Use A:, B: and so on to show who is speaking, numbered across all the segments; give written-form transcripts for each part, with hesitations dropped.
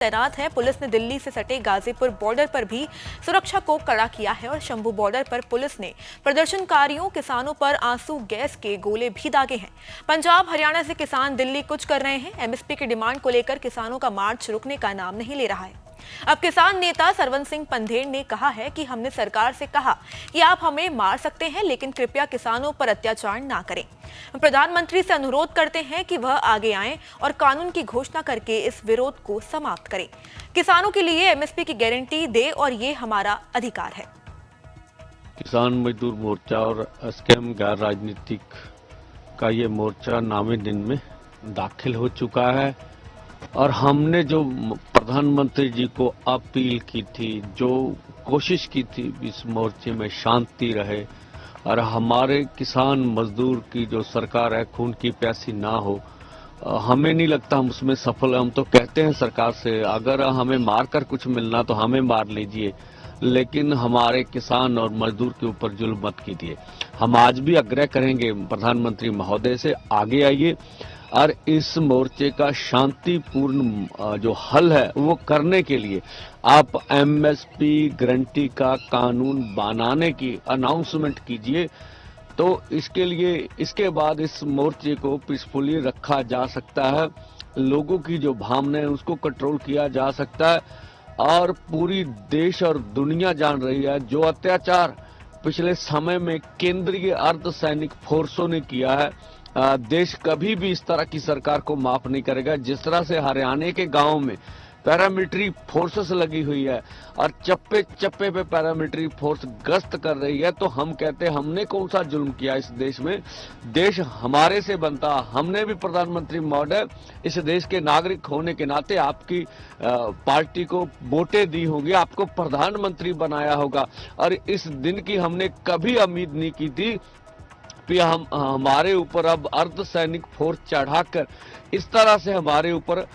A: तैनात है। पुलिस ने दिल्ली से सटे गाजीपुर बॉर्डर पर भी सुरक्षा को कड़ा किया है और शंभू बॉर्डर पर पुलिस ने प्रदर्शनकारियों किसानों पर आंसू गैस के गोले भी दागे हैं। पंजाब हरियाणा से किसान दिल्ली कूच कर रहे हैं। एमएसपी की डिमांड को लेकर किसानों का मार्च रुकने का नाम नहीं ले रहा है। अब किसान नेता सरवन सिंह पंधेर ने कहा है कि हमने सरकार से कहा कि आप हमें मार सकते हैं, लेकिन कृपया किसानों पर अत्याचार ना करें। प्रधानमंत्री से अनुरोध करते हैं कि वह आगे आएं और कानून की घोषणा करके इस विरोध को समाप्त करें। किसानों के लिए एमएसपी की गारंटी दे और ये हमारा अधिकार है।
B: किसान मजदूर मोर्चा और एसकेएम गैर राजनीतिक का ये मोर्चा नामे दिन में दाखिल हो चुका है और हमने जो प्रधानमंत्री जी को अपील की थी, जो कोशिश की थी इस मोर्चे में शांति रहे और हमारे किसान मजदूर की जो सरकार है खून की प्यासी ना हो, हमें नहीं लगता हम उसमें सफल। हम तो कहते हैं सरकार से अगर हमें मारकर कुछ मिलना तो हमें मार लीजिए, लेकिन हमारे किसान और मजदूर के ऊपर जुल्म मत कीजिए। हम आज भी आग्रह करेंगे प्रधानमंत्री महोदय से, आगे आइए और इस मोर्चे का शांतिपूर्ण जो हल है वो करने के लिए आप एमएसपी गारंटी का कानून बनाने की अनाउंसमेंट कीजिए। तो इसके लिए इसके बाद इस मोर्चे को पीसफुली रखा जा सकता है, लोगों की जो भावनाएं उसको कंट्रोल किया जा सकता है और पूरी देश और दुनिया जान रही है जो अत्याचार पिछले समय में केंद्रीय अर्धसैनिक फोर्सों ने किया है। देश कभी भी इस तरह की सरकार को माफ नहीं करेगा। जिस तरह से हरियाणा के गांव में पैरामिलिट्री फोर्सेस लगी हुई है और चप्पे चप्पे पे पैरामिलिट्री फोर्स गश्त कर रही है, तो हम कहते हैं हमने कौन सा जुल्म किया इस देश में। देश हमारे से बनता, हमने भी प्रधानमंत्री महोदय इस देश के नागरिक होने के नाते आपकी पार्टी को वोटें दी होंगी, आपको प्रधानमंत्री बनाया होगा और इस दिन की हमने कभी उम्मीद नहीं की थी कि हम हमारे ऊपर अब अर्धसैनिक फोर्स चढ़ाकर इस तरह से हमारे ऊपर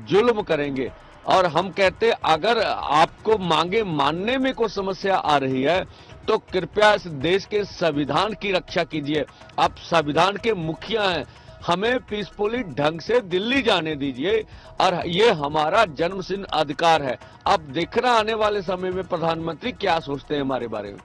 B: जुल्म करेंगे। और हम कहते अगर आपको मांगे मानने में कोई समस्या आ रही है तो कृपया इस देश के संविधान की रक्षा कीजिए। आप संविधान के मुखिया हैं, हमें पीसफुली ढंग से दिल्ली जाने दीजिए और ये हमारा जन्मसिद्ध अधिकार है। अब देखना आने वाले समय में प्रधानमंत्री क्या सोचते हैं हमारे बारे में।